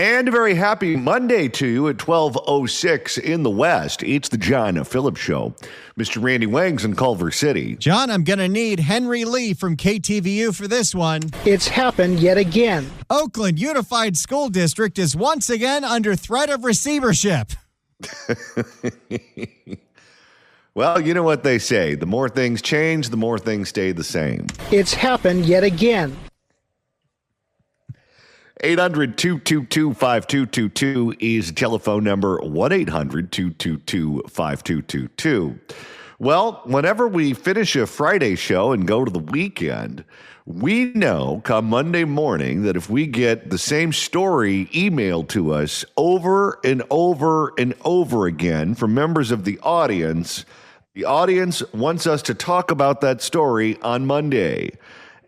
And a very happy Monday to you at 12:06 in the West. It's the John Phillips Show. Mr. Randy Wangs in Culver City. John, I'm going to need Henry Lee from KTVU for this one. It's happened yet again. Oakland Unified School District is once again under threat of receivership. Well, you know what they say. The more things change, the more things stay the same. It's happened yet again. 800-222-5222 is the telephone number, 1-800-222-5222. Well, whenever we finish a Friday show and go to the weekend, we know come Monday morning that if we get the same story emailed to us over and over and over again from members of the audience wants us to talk about that story on Monday.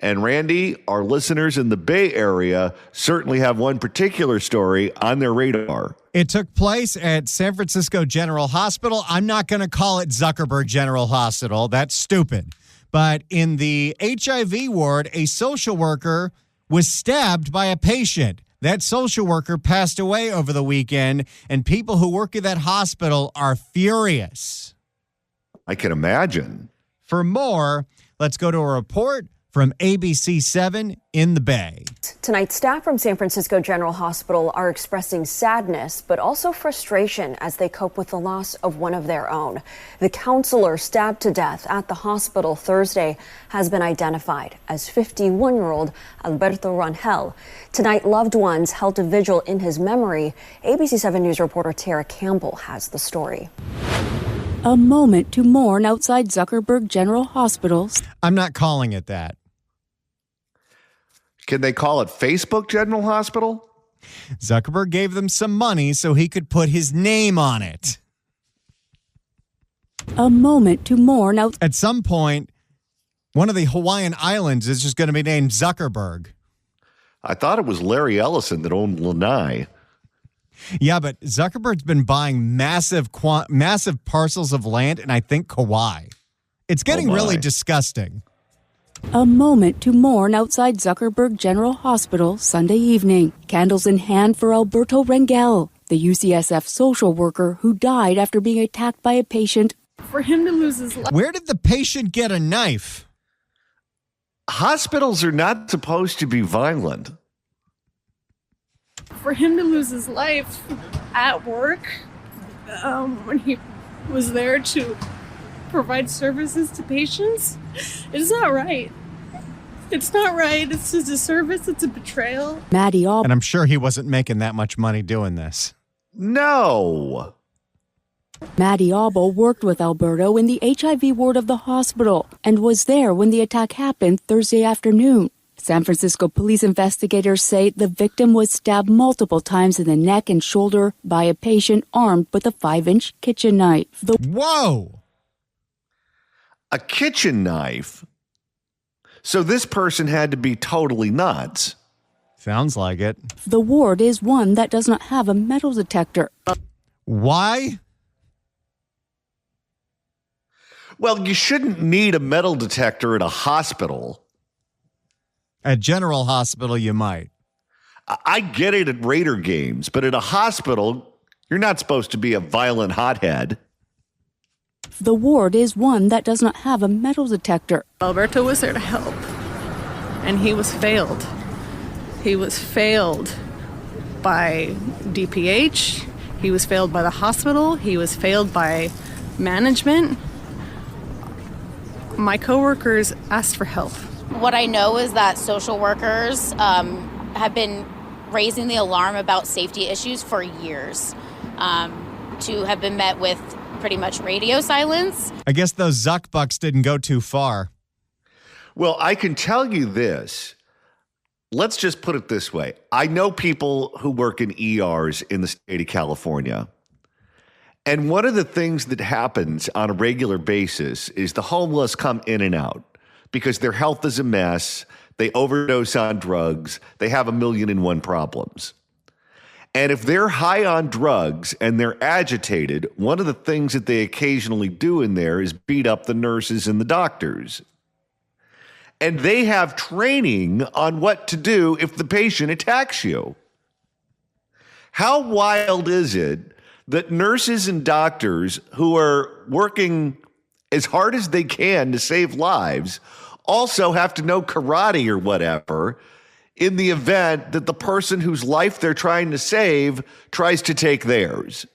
And Randy, our listeners in the Bay Area certainly have one particular story on their radar. It took place at San Francisco General Hospital. I'm not going to call it Zuckerberg General Hospital. That's stupid. But in the HIV ward, a social worker was stabbed by a patient. That social worker passed away over the weekend, and people who work at that hospital are furious. I can imagine. For more, let's go to a report from ABC7 in the Bay. Tonight, staff from San Francisco General Hospital are expressing sadness, but also frustration as they cope with the loss of one of their own. The counselor stabbed to death at the hospital Thursday has been identified as 51-year-old Alberto Rangel. Tonight, loved ones held a vigil in his memory. ABC7 News reporter Tara Campbell has the story. A moment to mourn outside Zuckerberg General Hospital. I'm not calling it that. Can they call it Facebook General Hospital? Zuckerberg gave them some money so he could put his name on it. A moment to mourn out. At some point, one of the Hawaiian Islands is just going to be named Zuckerberg. I thought it was Larry Ellison that owned Lanai. Yeah, but Zuckerberg's been buying massive parcels of land, and I think Kauai. It's getting really disgusting. A moment to mourn outside Zuckerberg General Hospital Sunday evening. Candles in hand for Alberto Rangel, the UCSF social worker who died after being attacked by a patient. For him to lose his life. Where did the patient get a knife? Hospitals are not supposed to be violent. For him to lose his life at work, when he was there to provide services to patients, it's not right. It's not right. It's a disservice. It's a betrayal. Maddie Albo. And I'm sure he wasn't making that much money doing this. No. Maddie Albo worked with Alberto in the HIV ward of the hospital and was there when the attack happened Thursday afternoon. San Francisco police investigators say the victim was stabbed multiple times in the neck and shoulder by a patient armed with a 5-inch kitchen knife. Whoa! A kitchen knife? So this person had to be totally nuts. Sounds like it. The ward is one that does not have a metal detector. Why? Well, you shouldn't need a metal detector at a hospital. At General Hospital, you might. I get it at Raider games, but at a hospital, you're not supposed to be a violent hothead. The ward is one that does not have a metal detector. Alberto was there to help, and he was failed. He was failed by DPH. He was failed by the hospital. He was failed by management. My coworkers asked for help. What I know is that social workers have been raising the alarm about safety issues for years, to have been met with pretty much radio silence. I guess those Zuck bucks didn't go too far. Well, I can tell you this. Let's just put it this way. I know people who work in ERs in the state of California. And one of the things that happens on a regular basis is the homeless come in and out because their health is a mess. They overdose on drugs. They have 1,000,001 problems. And if they're high on drugs and they're agitated, one of the things that they occasionally do in there is beat up the nurses and the doctors. And they have training on what to do if the patient attacks you. How wild is it that nurses and doctors who are working as hard as they can to save lives also have to know karate or whatever in the event that the person whose life they're trying to save tries to take theirs?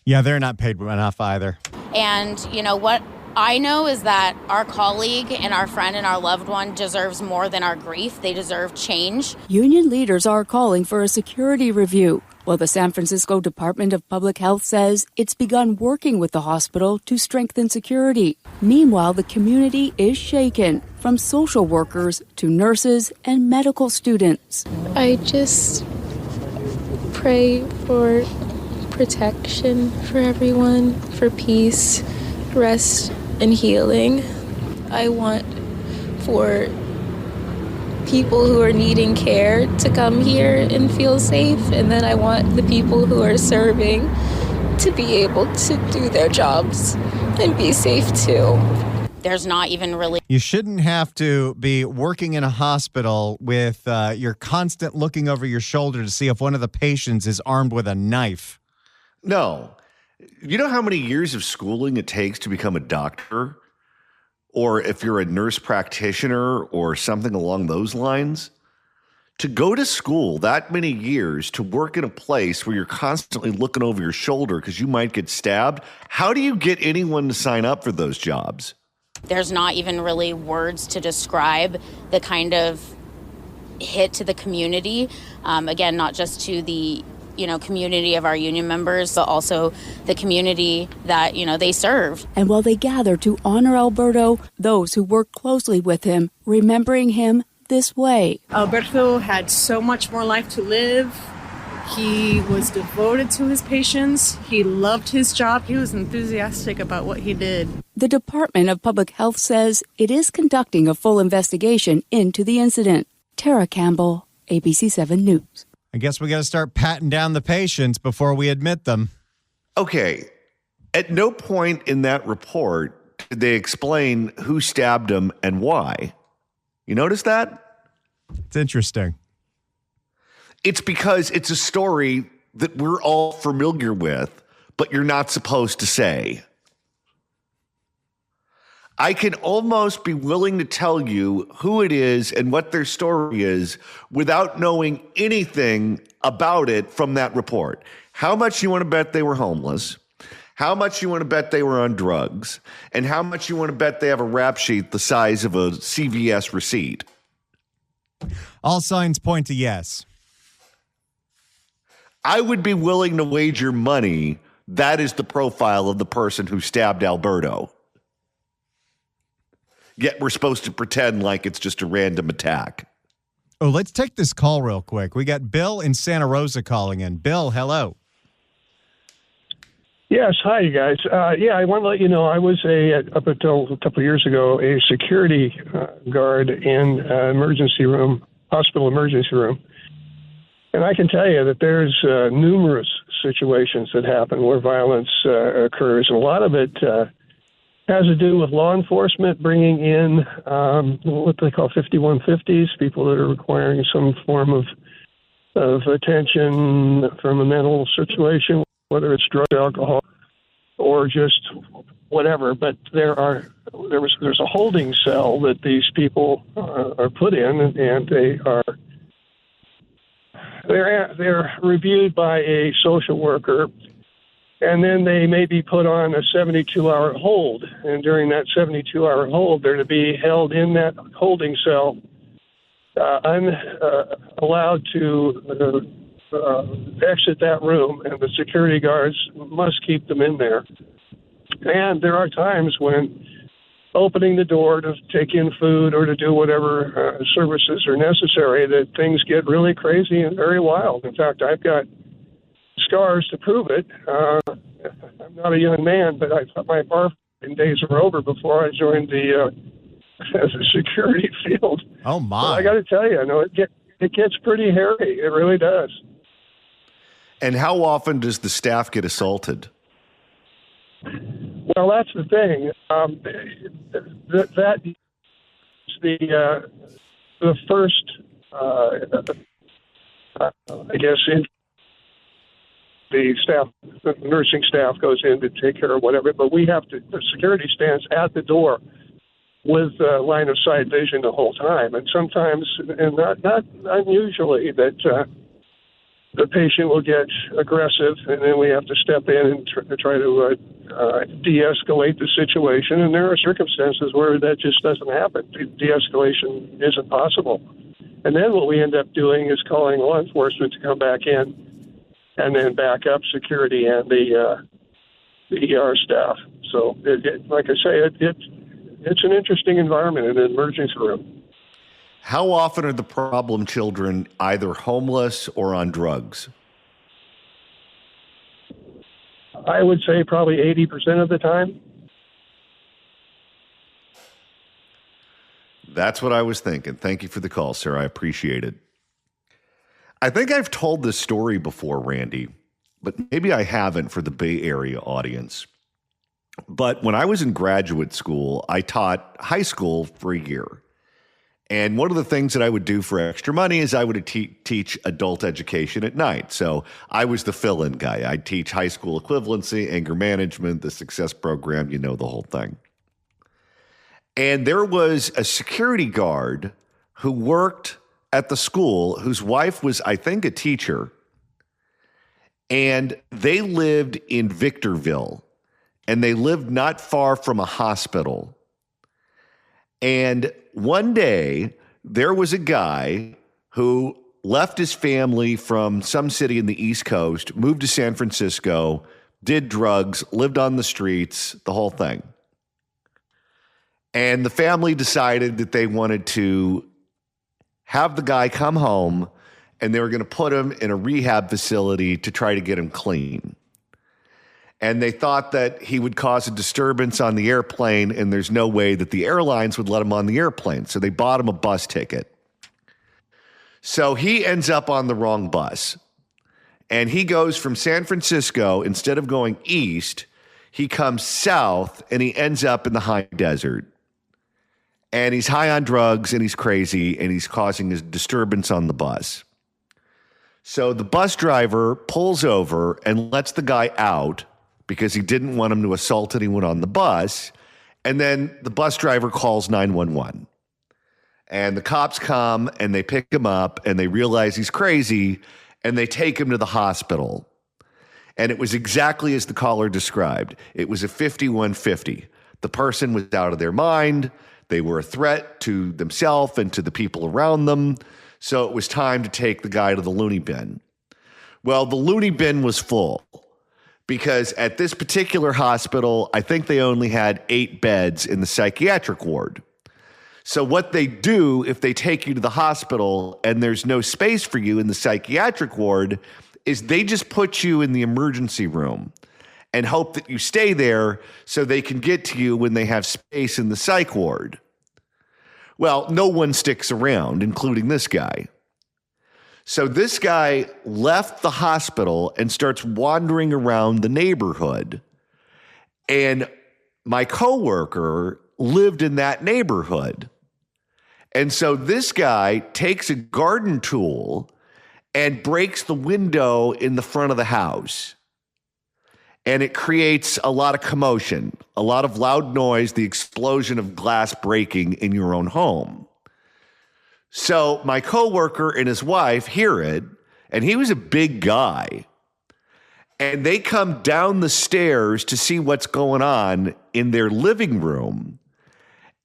Yeah, they're not paid enough either. And you know what I know is that our colleague and our friend and our loved one deserves more than our grief. They deserve change. Union leaders are calling for a security review, while the San Francisco Department of Public Health says it's begun working with the hospital to strengthen security. Meanwhile, the community is shaken, from social workers to nurses and medical students. I just pray for protection for everyone, for peace, rest, and healing. I want for people who are needing care to come here and feel safe, and then I want the people who are serving to be able to do their jobs and be safe too. There's not even really. You shouldn't have to be working in a hospital with you're constant looking over your shoulder to see if one of the patients is armed with a knife. No. You know how many years of schooling it takes to become a doctor? Or if you're a nurse practitioner or something along those lines? To go to school that many years to work in a place where you're constantly looking over your shoulder because you might get stabbed, how do you get anyone to sign up for those jobs? There's not even really words to describe the kind of hit to the community. Again, not just to the community of our union members, but also the community that, they serve. And while they gather to honor Alberto, those who worked closely with him, remembering him this way. Alberto had so much more life to live. He was devoted to his patients. He loved his job. He was enthusiastic about what he did. The Department of Public Health says it is conducting a full investigation into the incident. Tara Campbell, ABC 7 News. I guess we got to start patting down the patients before we admit them. Okay. At no point in that report did they explain who stabbed him and why. You notice that? It's interesting. It's because it's a story that we're all familiar with, but you're not supposed to say. I can almost be willing to tell you who it is and what their story is without knowing anything about it from that report. How much you want to bet they were homeless, how much you want to bet they were on drugs, and how much you want to bet they have a rap sheet the size of a CVS receipt. All signs point to yes. I would be willing to wager money that is the profile of the person who stabbed Alberto. Yet we're supposed to pretend like it's just a random attack. Oh, let's take this call real quick. We got Bill in Santa Rosa calling in. Bill, hello. Yes, hi, you guys. I want to let you know I was up until a couple of years ago, a security guard in hospital emergency room. And I can tell you that there's numerous situations that happen where violence occurs. And a lot of it has to do with law enforcement bringing in what they call 5150s, people that are requiring some form of attention from a mental situation, whether it's drug, alcohol, or just whatever. But there's a holding cell that these people are put in, and they're reviewed by a social worker. And then they may be put on a 72-hour hold. And during that 72-hour hold, they're to be held in that holding cell, allowed to exit that room, and the security guards must keep them in there. And there are times when opening the door to take in food or to do whatever services are necessary that things get really crazy and very wild. In fact, I've got scars to prove it. I'm not a young man, but I thought my barfing days were over before I joined the security field. Oh, my. But I got to tell you, it gets pretty hairy. It really does. And how often does the staff get assaulted? Well, that's the thing. That is the first, I guess, the staff, the nursing staff goes in to take care of whatever, but the security stands at the door with line of sight vision the whole time. And sometimes, and not unusually, that the patient will get aggressive, and then we have to step in and try to de-escalate the situation. And there are circumstances where that just doesn't happen. De-escalation isn't possible. And then what we end up doing is calling law enforcement to come back in and then back up security and the ER staff. So, like I say, it's an interesting environment in an emergency room. How often are the problem children either homeless or on drugs? I would say probably 80% of the time. That's what I was thinking. Thank you for the call, sir. I appreciate it. I think I've told this story before, Randy, but maybe I haven't for the Bay Area audience. But when I was in graduate school, I taught high school for a year. And one of the things that I would do for extra money is I would teach adult education at night. So I was the fill-in guy. I'd teach high school equivalency, anger management, the success program, the whole thing. And there was a security guard who worked at the school whose wife was, I think, a teacher. And they lived in Victorville. And they lived not far from a hospital. And one day, there was a guy who left his family from some city in the East Coast, moved to San Francisco, did drugs, lived on the streets, the whole thing. And the family decided that they wanted to have the guy come home, and they were going to put him in a rehab facility to try to get him clean. And they thought that he would cause a disturbance on the airplane, and there's no way that the airlines would let him on the airplane. So they bought him a bus ticket. So he ends up on the wrong bus. And he goes from San Francisco, instead of going east, he comes south, and he ends up in the high desert. And he's high on drugs, and he's crazy, and he's causing a disturbance on the bus. So the bus driver pulls over and lets the guy out, because he didn't want him to assault anyone on the bus. And then the bus driver calls 911. And the cops come, and they pick him up, and they realize he's crazy, and they take him to the hospital. And it was exactly as the caller described. It was a 5150. The person was out of their mind. They were a threat to themselves and to the people around them. So it was time to take the guy to the loony bin. Well, the loony bin was full. Because at this particular hospital, I think they only had 8 beds in the psychiatric ward. So what they do if they take you to the hospital and there's no space for you in the psychiatric ward is they just put you in the emergency room and hope that you stay there so they can get to you when they have space in the psych ward. Well, no one sticks around, including this guy. So this guy left the hospital and starts wandering around the neighborhood. And my coworker lived in that neighborhood. And so this guy takes a garden tool and breaks the window in the front of the house. And it creates a lot of commotion, a lot of loud noise, the explosion of glass breaking in your own home. So my coworker and his wife hear it, and he was a big guy. And they come down the stairs to see what's going on in their living room.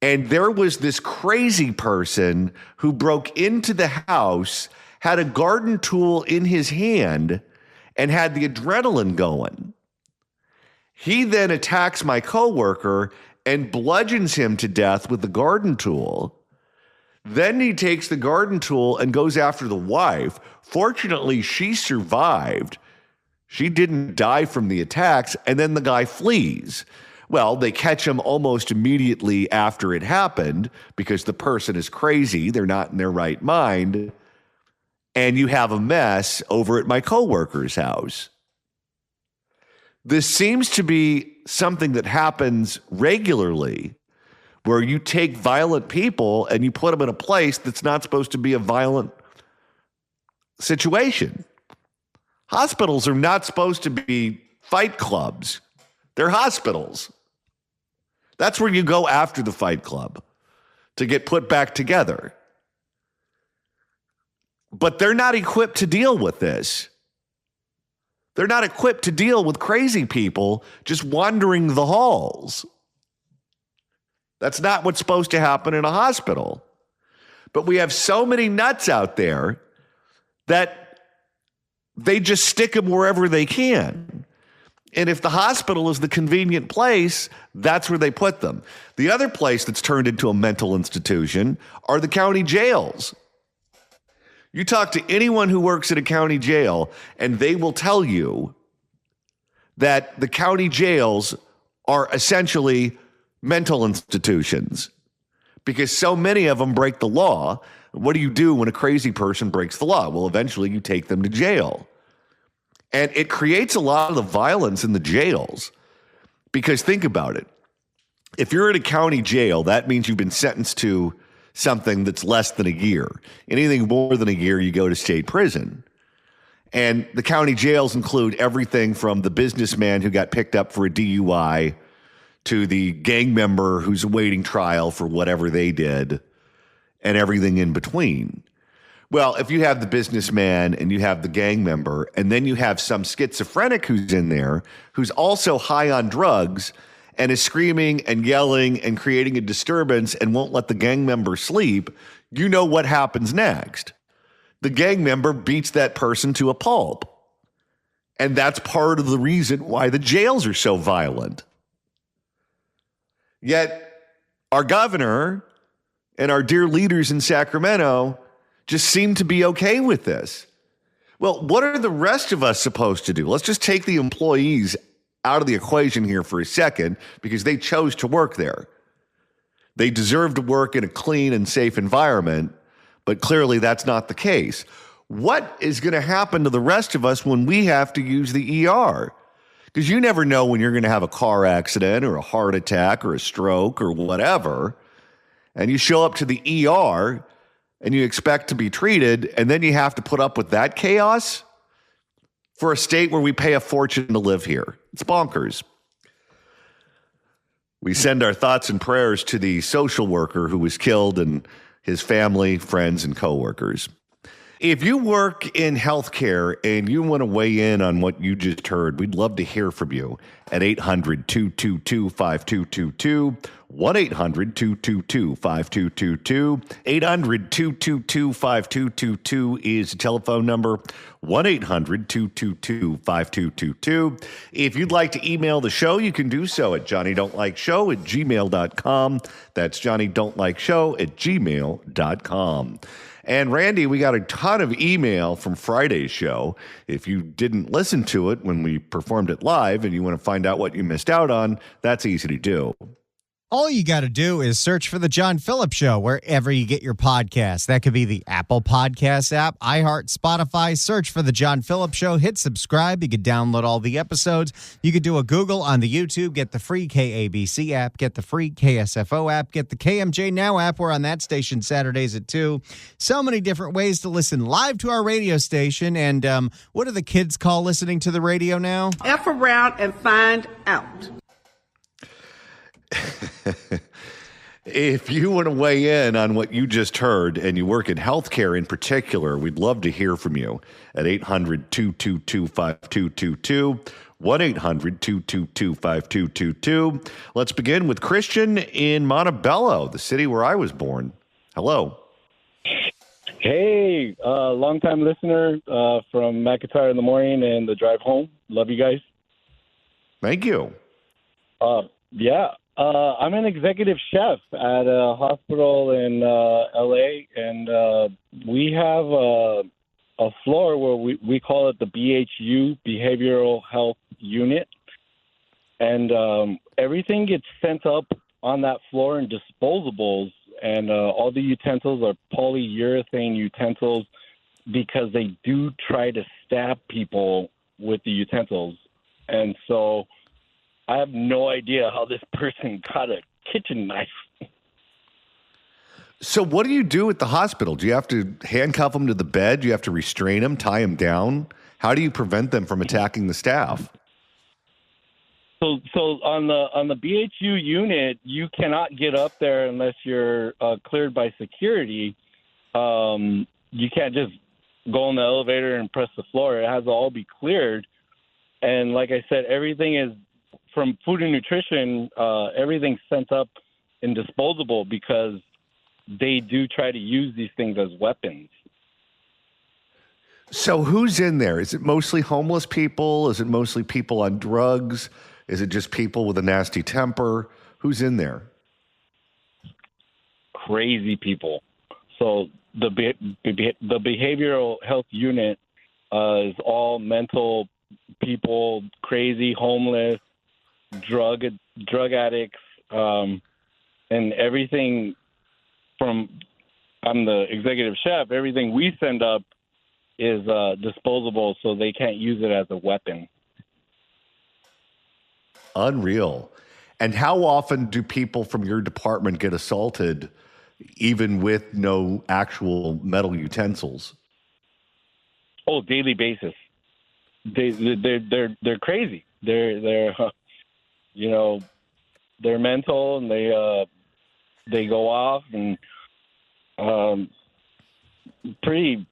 And there was this crazy person who broke into the house, had a garden tool in his hand, and had the adrenaline going. He then attacks my coworker and bludgeons him to death with the garden tool. Then he takes the garden tool and goes after the wife. Fortunately, she survived. She didn't die from the attacks, and then the guy flees. Well, they catch him almost immediately after it happened because the person is crazy. They're not in their right mind. And you have a mess over at my coworker's house. This seems to be something that happens regularly, where you take violent people and you put them in a place that's not supposed to be a violent situation. Hospitals are not supposed to be fight clubs. They're hospitals. That's where you go after the fight club to get put back together. But they're not equipped to deal with this. They're not equipped to deal with crazy people just wandering the halls. That's not what's supposed to happen in a hospital. But we have so many nuts out there that they just stick them wherever they can. And if the hospital is the convenient place, that's where they put them. The other place that's turned into a mental institution are the county jails. You talk to anyone who works at a county jail, and they will tell you that the county jails are essentially mental institutions because so many of them break the law. What do you do when a crazy person breaks the law? Well, eventually you take them to jail. And it creates a lot of the violence in the jails because think about it. If you're in a county jail, that means you've been sentenced to something that's less than a year. Anything more than a year, you go to state prison. And the county jails include everything from the businessman who got picked up for a DUI to the gang member who's awaiting trial for whatever they did and everything in between. Well, if you have the businessman and you have the gang member and then you have some schizophrenic who's in there who's also high on drugs and is screaming and yelling and creating a disturbance and won't let the gang member sleep, you know what happens next. The gang member beats that person to a pulp. And that's part of the reason why the jails are so violent. Yet our governor and our dear leaders in Sacramento just seem to be okay with this. Well, what are the rest of us supposed to do? Let's just take the employees out of the equation here for a second because they chose to work there. They deserve to work in a clean and safe environment, but clearly that's not the case. What is going to happen to the rest of us when we have to use the ER? Because you never know when you're going to have a car accident or a heart attack or a stroke or whatever, and you show up to the ER and you expect to be treated, and then you have to put up with that chaos for a state where we pay a fortune to live here. It's bonkers. We send our thoughts and prayers to the social worker who was killed and his family, friends, and coworkers. If you work in healthcare and you want to weigh in on what you just heard, we'd love to hear from you at 800-222-5222, 1-800-222-5222, 800-222-5222 is the telephone number, 1-800-222-5222. If you'd like to email the show, you can do so at johnnydon'tlikeshow@gmail.com. That's johnnydon'tlikeshow@gmail.com. And Randy, we got a ton of email from Friday's show. If you didn't listen to it when we performed it live and you want to find out what you missed out on, that's easy to do. All you got to do is search for The John Phillips Show wherever you get your podcasts. That could be the Apple Podcasts app, iHeart, Spotify. Search for The John Phillips Show. Hit subscribe. You could download all the episodes. You could do a Google on the YouTube. Get the free KABC app. Get the free KSFO app. Get the KMJ Now app. We're on that station Saturdays at 2. So many different ways to listen live to our radio station. And what do the kids call listening to the radio now? F around and find out. If you want to weigh in on what you just heard and you work in healthcare in particular, we'd love to hear from you at 800-222-5222, 1-800-222-5222. Let's begin with Christian in Montebello, the city where I was born. Hello. Hey, long-time listener from McIntyre in the morning and the drive home. Love you guys. Thank you. Yeah. I'm an executive chef at a hospital in L.A., and we have a floor where we call it the BHU, Behavioral Health Unit, and everything gets sent up on that floor in disposables, and all the utensils are polyurethane utensils because they do try to stab people with the utensils, and so I have no idea how this person got a kitchen knife. So what do you do at the hospital? Do you have to handcuff them to the bed? Do you have to restrain them, tie them down? How do you prevent them from attacking the staff? So on the BHU unit, you cannot get up there unless you're cleared by security. You can't just go in the elevator and press the floor. It has to all be cleared. And like I said, everything is from food and nutrition. Everything's sent up and disposable because they do try to use these things as weapons. So who's in there? Is it mostly homeless people? Is it mostly people on drugs? Is it just people with a nasty temper? Who's in there? Crazy people. So the behavioral health unit is all mental people, crazy, homeless, drug addicts, and everything from, I'm the executive chef, everything we send up is disposable, so they can't use it as a weapon. Unreal. And how often do people from your department get assaulted, even with no actual metal utensils? Oh, daily basis. They're crazy. They're they're mental, and they go off, and pretty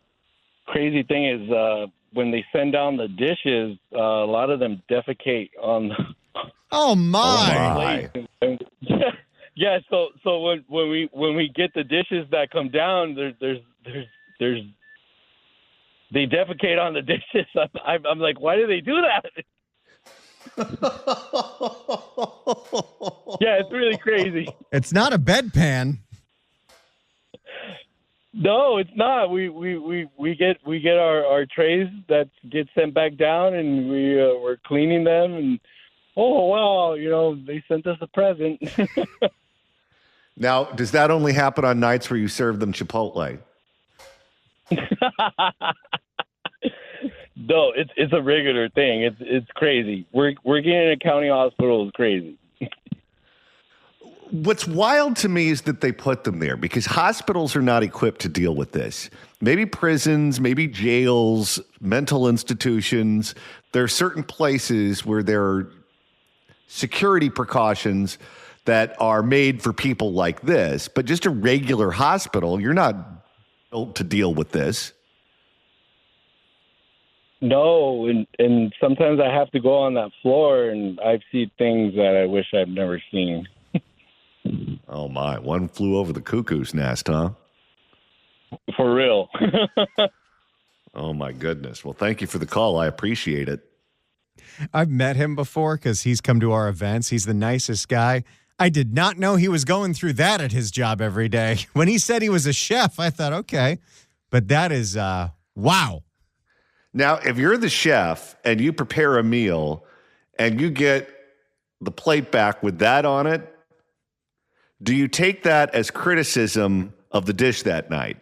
crazy thing is when they send down the dishes, a lot of them defecate on. Oh my! Yeah. So when we get the dishes that come down, there's they defecate on the dishes. I'm like, why do they do that? Yeah, it's really crazy. It's not a bedpan. No, it's not. We get our trays that get sent back down, and we're cleaning them, and oh wow, they sent us a present. Now, does that only happen on nights where you serve them Chipotle? No, it's a regular thing. It's crazy. Working in a county hospital is crazy. What's wild to me is that they put them there because hospitals are not equipped to deal with this. Maybe prisons, maybe jails, mental institutions. There are certain places where there are security precautions that are made for people like this, but just a regular hospital, you're not built to deal with this. No, and sometimes I have to go on that floor, and I've seen things that I wish I'd never seen. Oh, my. One flew over the cuckoo's nest, huh? For real. Oh, my goodness. Well, thank you for the call. I appreciate it. I've met him before because he's come to our events. He's the nicest guy. I did not know he was going through that at his job every day. When he said he was a chef, I thought, okay. But that is, wow. Now, if you're the chef and you prepare a meal and you get the plate back with that on it, do you take that as criticism of the dish that night?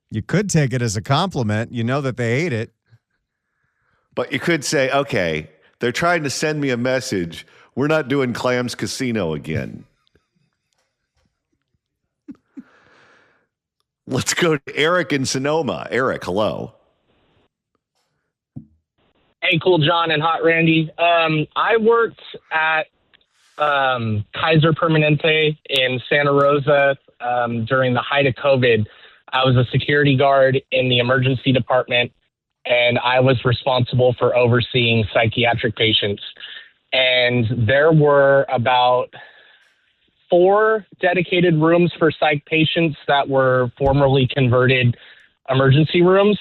You could take it as a compliment. You know that they ate it. But you could say, okay, they're trying to send me a message. We're not doing Clams Casino again. Let's go to Eric in Sonoma. Eric, hello. Hey, Cool John and Hot Randy. I worked at Kaiser Permanente in Santa Rosa during the height of COVID. I was a security guard in the emergency department, and I was responsible for overseeing psychiatric patients. And there were about 4 dedicated rooms for psych patients that were formerly converted emergency rooms.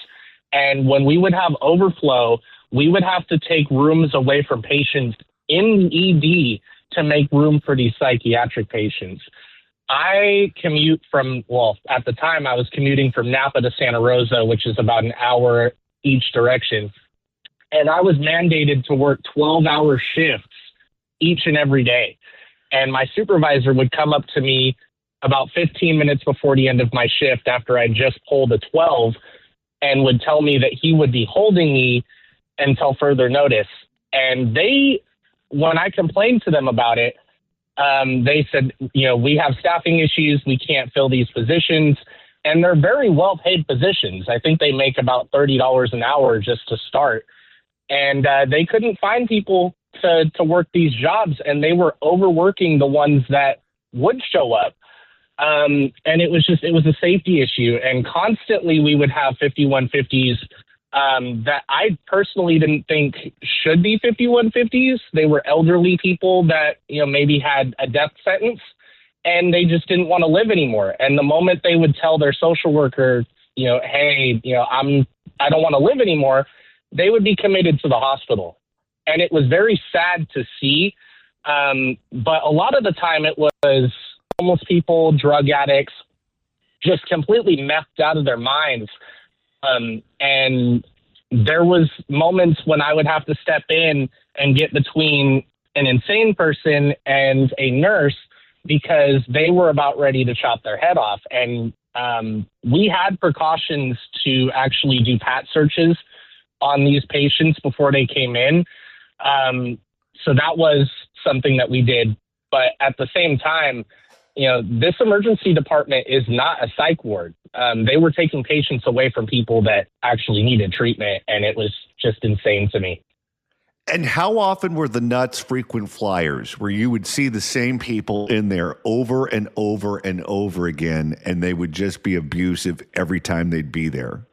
And when we would have overflow, we would have to take rooms away from patients in ED to make room for these psychiatric patients. I commute at the time I was commuting from Napa to Santa Rosa, which is about an hour each direction. And I was mandated to work 12-hour shifts each and every day. And my supervisor would come up to me about 15 minutes before the end of my shift after I just pulled a 12 and would tell me that he would be holding me until further notice. And when I complained to them about it, they said, we have staffing issues. We can't fill these positions. and they're very well paid positions. I think they make about $30 an hour just to start. And they couldn't find people to work these jobs, and they were overworking the ones that would show up. And it was a safety issue. And constantly we would have 5150s that I personally didn't think should be 5150s. They were elderly people that, maybe had a death sentence, and they just didn't want to live anymore. And the moment they would tell their social worker, hey, I don't want to live anymore, they would be committed to the hospital. And it was very sad to see. But a lot of the time it was homeless people, drug addicts, just completely messed out of their minds. And there was moments when I would have to step in and get between an insane person and a nurse because they were about ready to chop their head off. And we had precautions to actually do PAT searches on these patients before they came in. So that was something that we did. But at the same time, this emergency department is not a psych ward. They were taking patients away from people that actually needed treatment, and it was just insane to me. And how often were the nuts frequent flyers where you would see the same people in there over and over and over again, and they would just be abusive every time they'd be there?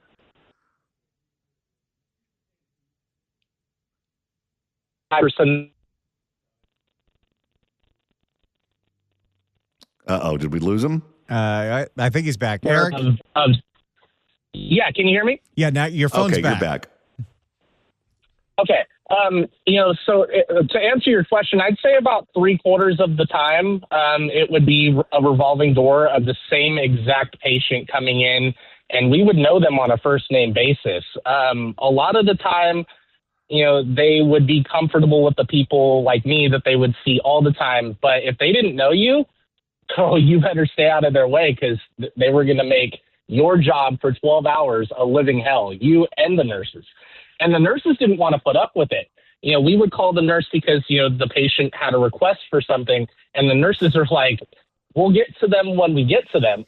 Uh-oh, did we lose him? I think he's back. Eric? Yeah, can you hear me? Yeah, now your phone's okay, back. You're back. Okay. So to answer your question, I'd say about 3/4 of the time, it would be a revolving door of the same exact patient coming in, and we would know them on a first name basis. A lot of the time, they would be comfortable with the people like me that they would see all the time. But if they didn't know you, you better stay out of their way, because they were going to make your job for 12 hours a living hell, you and the nurses. And the nurses didn't want to put up with it. We would call the nurse because, the patient had a request for something, and the nurses are like, we'll get to them when we get to them.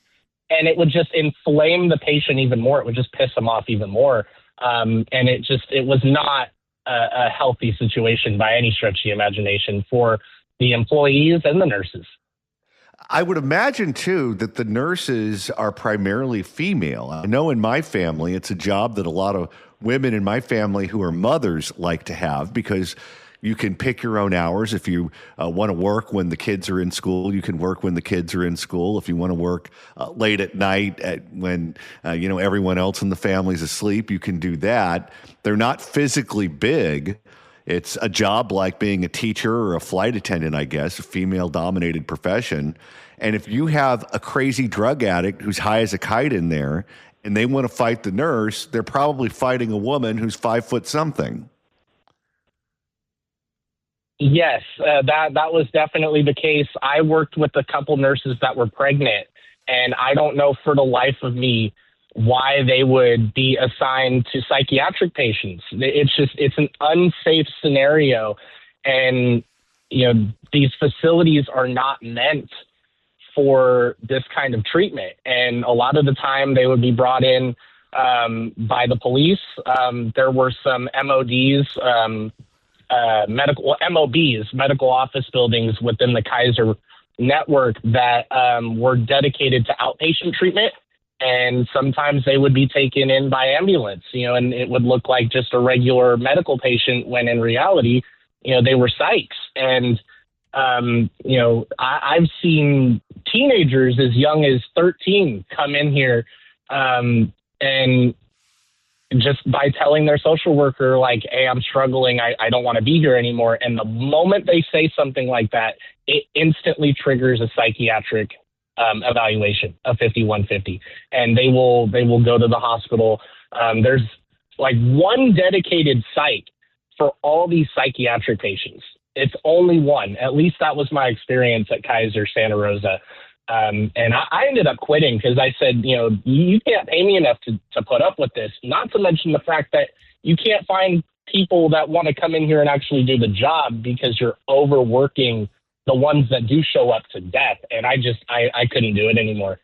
And it would just inflame the patient even more. It would just piss them off even more. And it was not a healthy situation by any stretch of the imagination for the employees and the nurses. I would imagine, too, that the nurses are primarily female. I know in my family, it's a job that a lot of women in my family who are mothers like to have, because you can pick your own hours. If you want to work when the kids are in school, you can work when the kids are in school. If you want to work late at night when everyone else in the family's asleep, you can do that. They're not physically big. It's a job like being a teacher or a flight attendant, I guess, a female-dominated profession. And if you have a crazy drug addict who's high as a kite in there and they want to fight the nurse, they're probably fighting a woman who's 5 foot something. Yes, that was definitely the case. I worked with a couple nurses that were pregnant, and I don't know for the life of me why they would be assigned to psychiatric patients. It's an unsafe scenario. And, these facilities are not meant for this kind of treatment. And a lot of the time they would be brought in by the police. There were some MODs, medical office buildings within the Kaiser network that were dedicated to outpatient treatment. And sometimes they would be taken in by ambulance, and it would look like just a regular medical patient when in reality, they were psychs. And, I've seen teenagers as young as 13 come in here and just by telling their social worker, like, hey, I'm struggling, I don't want to be here anymore. And the moment they say something like that, it instantly triggers a psychiatric evaluation of 5150, and they will go to the hospital. There's like one dedicated psych for all these psychiatric patients. It's only one. At least that was my experience at Kaiser Santa Rosa. And I ended up quitting because I said, you can't pay me enough to put up with this, not to mention the fact that you can't find people that want to come in here and actually do the job because you're overworking the ones that do show up to death. And I couldn't do it anymore.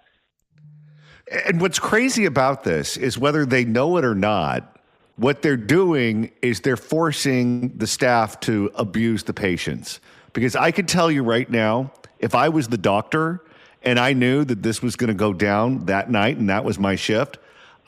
And what's crazy about this is whether they know it or not, what they're doing is they're forcing the staff to abuse the patients. Because I could tell you right now, if I was the doctor and I knew that this was going to go down that night and that was my shift,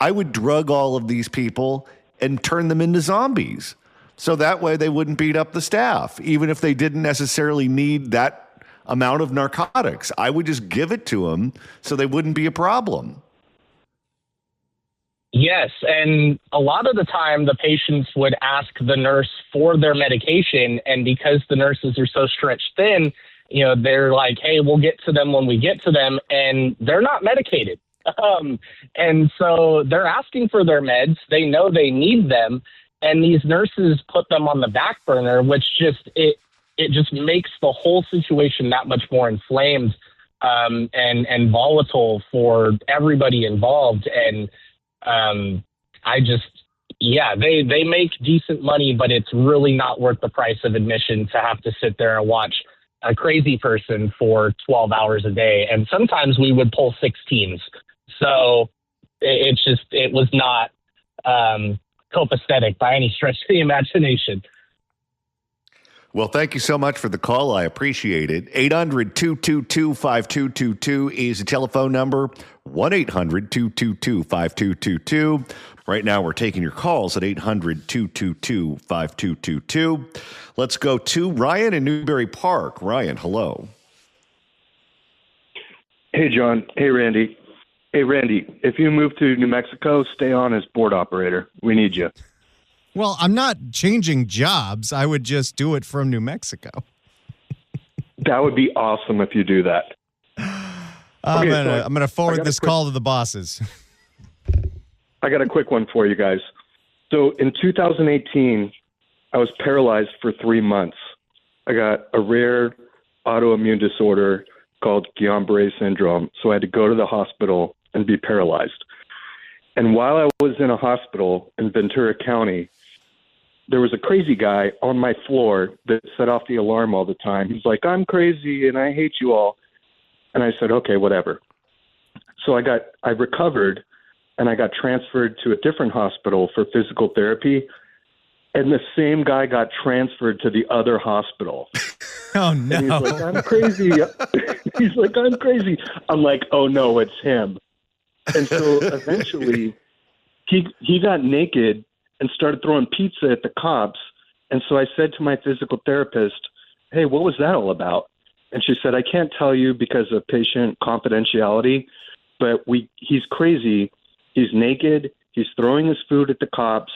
I would drug all of these people and turn them into zombies. So that way they wouldn't beat up the staff, even if they didn't necessarily need that amount of narcotics. I would just give it to them so they wouldn't be a problem. Yes, and a lot of the time the patients would ask the nurse for their medication, and because the nurses are so stretched thin, they're like, hey, we'll get to them when we get to them, and they're not medicated. And so they're asking for their meds. They know they need them, and these nurses put them on the back burner, which it just makes the whole situation that much more inflamed and volatile for everybody involved. And they make decent money, but it's really not worth the price of admission to have to sit there and watch a crazy person for 12 hours a day. And sometimes we would pull 16s. So it was not copacetic by any stretch of the imagination. Well, thank you so much for the call. I appreciate it. 800-222-5222 is the telephone number. 1-800-222-5222. Right now, we're taking your calls at 800-222-5222. Let's go to Ryan in Newbury Park. Ryan, hello. Hey, John. Hey, Randy. Hey, Randy, if you move to New Mexico, stay on as board operator. We need you. Well, I'm not changing jobs. I would just do it from New Mexico. That would be awesome if you do that. I'm gonna forward this call to the bosses. I got a quick one for you guys. So in 2018, I was paralyzed for 3 months. I got a rare autoimmune disorder called Guillain-Barré syndrome. So I had to go to the hospital and be paralyzed. And while I was in a hospital in Ventura County, there was a crazy guy on my floor that set off the alarm all the time. He's like, I'm crazy and I hate you all. And I said, okay, whatever. So I recovered and I got transferred to a different hospital for physical therapy. And the same guy got transferred to the other hospital. Oh, no. And he's like, I'm crazy. He's like, I'm crazy. I'm like, oh, no, it's him. And so eventually he got naked and started throwing pizza at the cops. And so I said to my physical therapist, hey, what was that all about? And she said, I can't tell you because of patient confidentiality, but he's crazy. He's naked. He's throwing his food at the cops,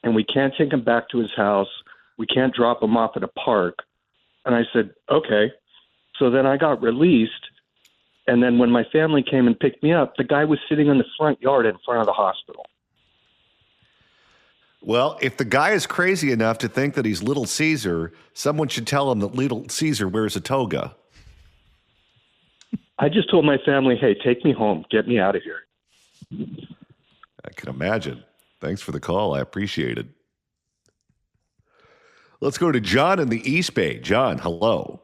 and we can't take him back to his house. We can't drop him off at a park. And I said, okay. So then I got released. And then when my family came and picked me up, the guy was sitting in the front yard in front of the hospital. Well, if the guy is crazy enough to think that he's Little Caesar, someone should tell him that Little Caesar wears a toga. I just told my family, hey, take me home. Get me out of here. I can imagine. Thanks for the call. I appreciate it. Let's go to John in the East Bay. John, hello.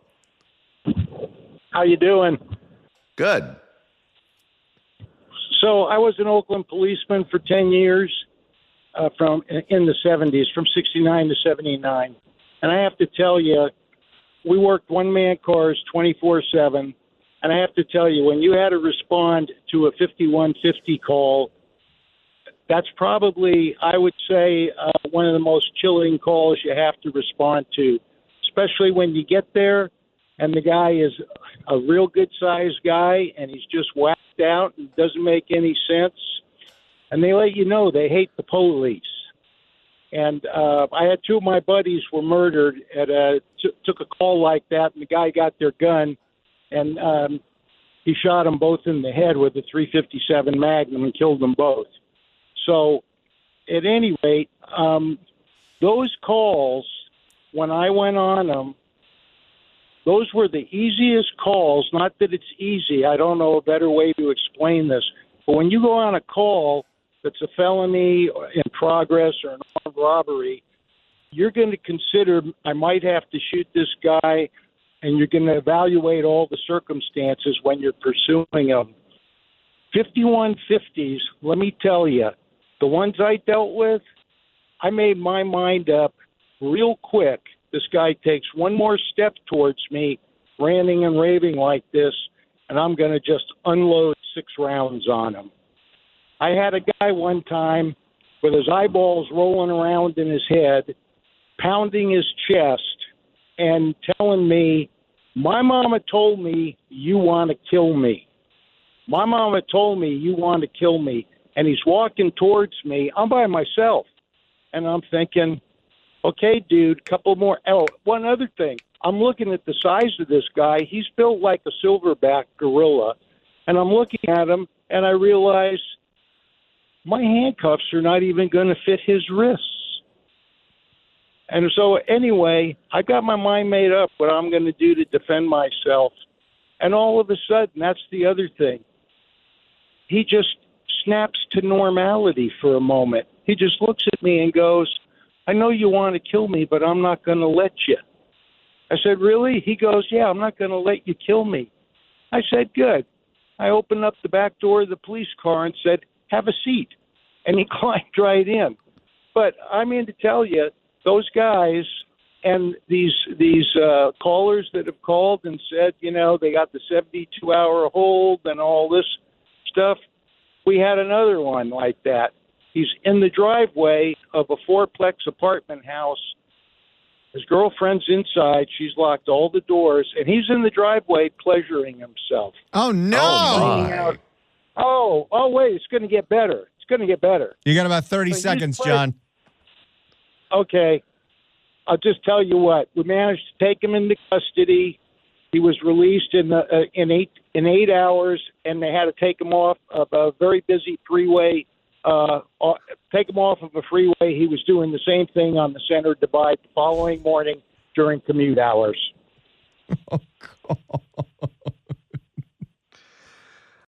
How you doing? Good. So I was an Oakland policeman for 10 years in the 70s, from 69 to 79. And I have to tell you, we worked one-man cars 24/7. And I have to tell you, when you had to respond to a 5150 call, that's probably, I would say, one of the most chilling calls you have to respond to, especially when you get there and the guy is a real good-sized guy and he's just whacked out and doesn't make any sense. And they let you know they hate the police. And I had two of my buddies were murdered took a call like that, and the guy got their gun, and he shot them both in the head with a .357 Magnum and killed them both. So, at any rate, those calls, when I went on them, those were the easiest calls. Not that it's easy. I don't know a better way to explain this. But when you go on a call that's a felony in progress or an armed robbery, you're going to consider, I might have to shoot this guy, and you're going to evaluate all the circumstances when you're pursuing him. 5150s, let me tell you, the ones I dealt with, I made my mind up real quick. This guy takes one more step towards me, ranting and raving like this, and I'm going to just unload 6 rounds on him. I had a guy one time with his eyeballs rolling around in his head, pounding his chest, and telling me, my mama told me you want to kill me. My mama told me you want to kill me. And he's walking towards me. I'm by myself. And I'm thinking, okay, dude, couple more. Oh, one other thing. I'm looking at the size of this guy. He's built like a silverback gorilla. And I'm looking at him, and I realize my handcuffs are not even going to fit his wrists. And so anyway, I got my mind made up what I'm going to do to defend myself. And all of a sudden, that's the other thing. He just snaps to normality for a moment. He just looks at me and goes, I know you want to kill me, but I'm not going to let you. I said, really? He goes, yeah, I'm not going to let you kill me. I said, good. I opened up the back door of the police car and said, have a seat. And he climbed right in. But I mean to tell you, those guys and these callers that have called and said, you know, they got the 72-hour hold and all this stuff. We had another one like that. He's in the driveway of a 4-plex apartment house. His girlfriend's inside. She's locked all the doors, and he's in the driveway pleasuring himself. Oh, no. Wait, it's going to get better. It's going to get better. You got about 30 seconds, John. Okay. I'll just tell you what. We managed to take him into custody. He was released in 8 hours, and they had to take him off of a very busy freeway. Take him off of a freeway. He was doing the same thing on the center divide the following morning during commute hours. Oh,